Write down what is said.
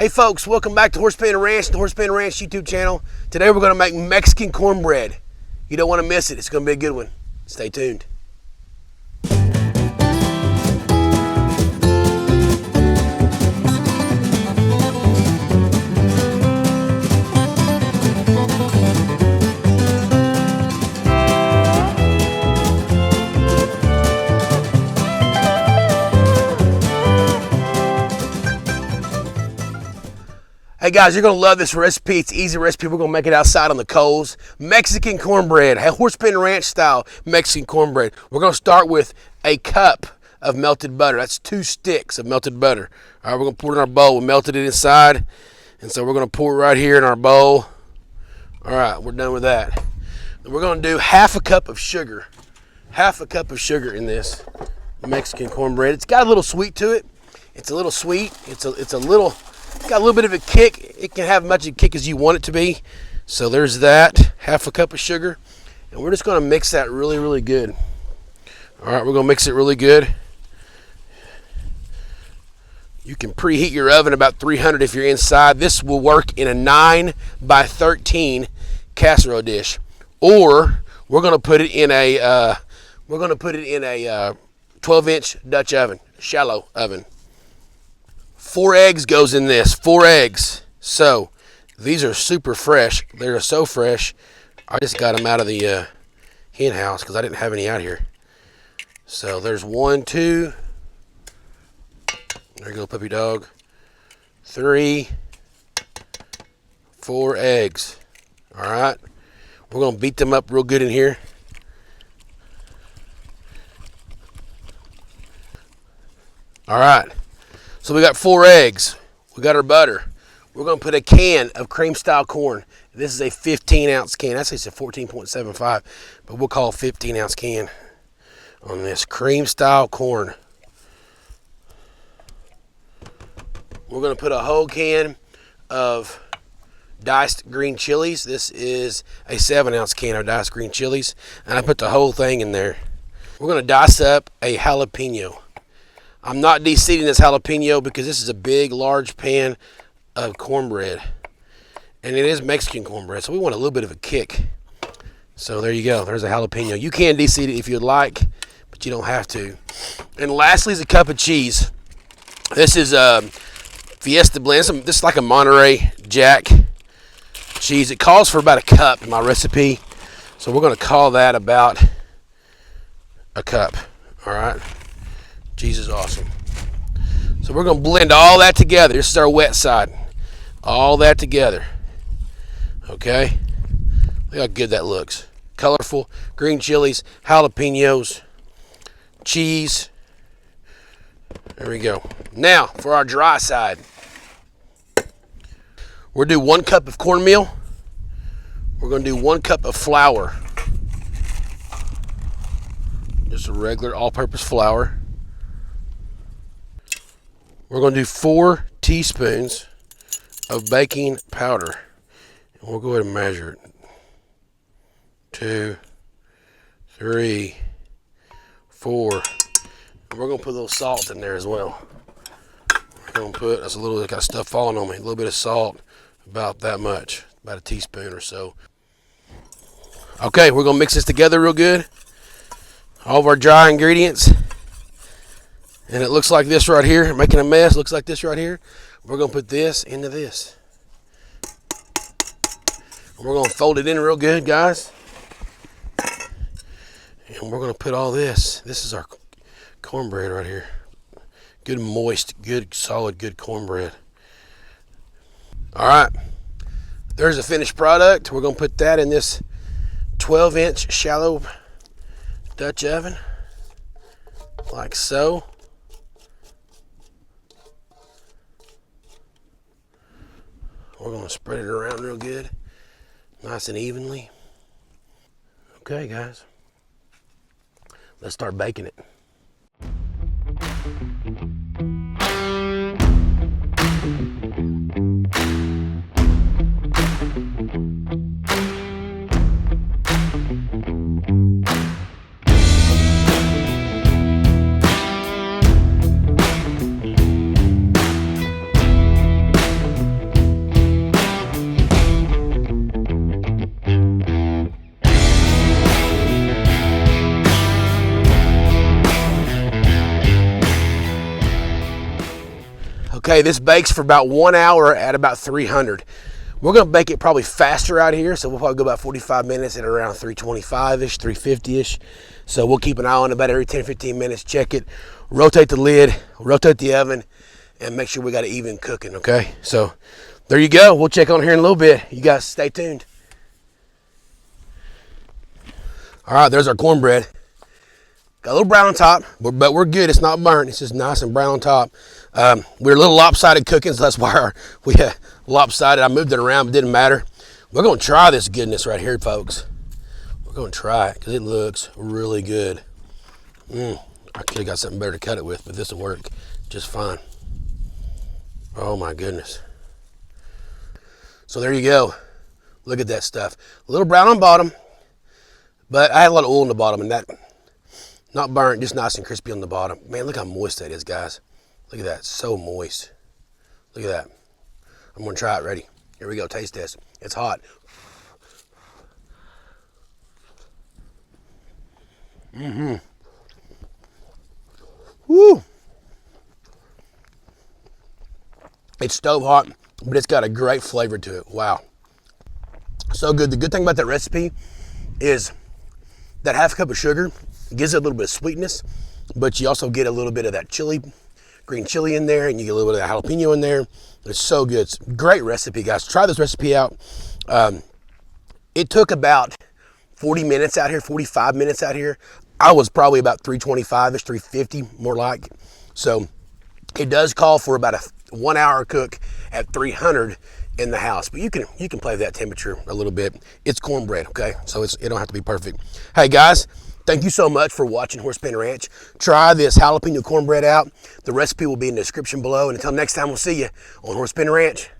Hey folks, welcome back to Horsepan Ranch, the Horsepan Ranch YouTube channel. Today we're going to make Mexican cornbread. You don't want to miss it. It's going to be a good one. Stay tuned. Hey guys, you're gonna love this recipe. It's an easy recipe. We're gonna make it outside on the coals. Mexican cornbread, Horsepan Ranch style Mexican cornbread. We're gonna start with a cup of melted butter. That's 2 sticks of melted butter. All right, we're gonna pour it in our bowl. We melted it inside, and so we're gonna pour it right here in our bowl. All right, we're done with that. Then we're gonna do half a cup of sugar. Half a cup of sugar in this Mexican cornbread. It's got a little sweet to it. It's a little sweet. It's got a little bit of a kick. It can have much of a kick as you want it to be. So there's that, half a cup of sugar. And we're just gonna mix that really, really good. All right, we're gonna mix it really good. You can preheat your oven about 300 if you're inside. This will work in a 9 by 13 casserole dish. Or we're gonna put it in a 12-inch Dutch oven, shallow oven. 4 eggs goes in this, 4 eggs. So these are super fresh. They're so fresh. I just got them out of the hen house because I didn't have any out here. So there's 1, 2. There you go, puppy dog. 3, 4 eggs. All right. We're gonna beat them up real good in here. All right. So we got 4 eggs. We got our butter. We're going to put a can of cream style corn. This is a 15-ounce can. Actually, it's a 14.75, but we'll call a 15-ounce can on this cream style corn. We're going to put a whole can of diced green chilies. This is a 7-ounce can of diced green chilies, and I put the whole thing in there. We're going to dice up a jalapeno. I'm not de-seeding this jalapeno because this is a big, large pan of cornbread. And it is Mexican cornbread, so we want a little bit of a kick. So there you go. There's a jalapeno. You can de-seed it if you'd like, but you don't have to. And lastly is a cup of cheese. This is Fiesta blend. This is like a Monterey Jack cheese. It calls for about a cup in my recipe. So we're going to call that about a cup. All right. Cheese is awesome. So we're going to blend all that together. This is our wet side. All that together. Okay? Look how good that looks. Colorful. Green chilies, jalapenos, cheese. There we go. Now, for our dry side. We're going to do 1 cup of cornmeal. We're going to do 1 cup of flour. Just a regular all-purpose flour. We're going to do 4 teaspoons of baking powder. And we'll go ahead and measure it. 2, 3, 4. And we're going to put a little salt in there as well. We're going to put, that's a little, got stuff falling on me, a little bit of salt, about that much, about a teaspoon or so. Okay, we're going to mix this together real good. All of our dry ingredients. And it looks like this right here, making a mess, looks like this right here. We're gonna put this into this. And we're gonna fold it in real good, guys. And we're gonna put all this. This is our cornbread right here. Good moist, good solid, good cornbread. All right, there's a finished product. We're gonna put that in this 12-inch shallow Dutch oven, like so. We're going to spread it around real good, nice and evenly. Okay, guys, let's start baking it. Okay, this bakes for about 1 hour at about 300. We're gonna bake it probably faster out here, so we'll probably go about 45 minutes at around 325-ish, 350-ish. So we'll keep an eye on it about every 10, 15 minutes, check it, rotate the lid, rotate the oven, and make sure we got it even cooking, okay? So there you go. We'll check on here in a little bit. You guys stay tuned. All right, there's our cornbread. Got a little brown on top, but we're good. It's not burnt. It's just nice and brown on top. We're a little lopsided cooking, so that's why we lopsided. I moved it around, but it didn't matter. We're going to try this goodness right here, folks. We're going to try it because it looks really good. I could have got something better to cut it with, but this will work just fine. Oh, my goodness. So there you go. Look at that stuff. A little brown on bottom, but I had a lot of oil on the bottom, and that... not burnt, just nice and crispy on the bottom. Man, look how moist that is, guys. Look at that, so moist. Look at that. I'm gonna try it, ready. Here we go, taste test. It's hot. Woo! It's stove hot, but it's got a great flavor to it. Wow. So good. The good thing about that recipe is that half cup of sugar gives it a little bit of sweetness, but you also get a little bit of that chili, green chili in there, and you get a little bit of that jalapeno in there. It's so good. It's a great recipe, guys. Try this recipe out. It took about 40 minutes out here, 45 minutes out here. I was probably about 325-ish, 350, more like. So it does call for about a 1 hour cook at 300 in the house, but you can play with that temperature a little bit. It's cornbread, okay? So it don't have to be perfect. Hey guys, thank you so much for watching Horsepen Ranch. Try this jalapeno cornbread out. The recipe will be in the description below. And until next time, we'll see you on Horsepen Ranch.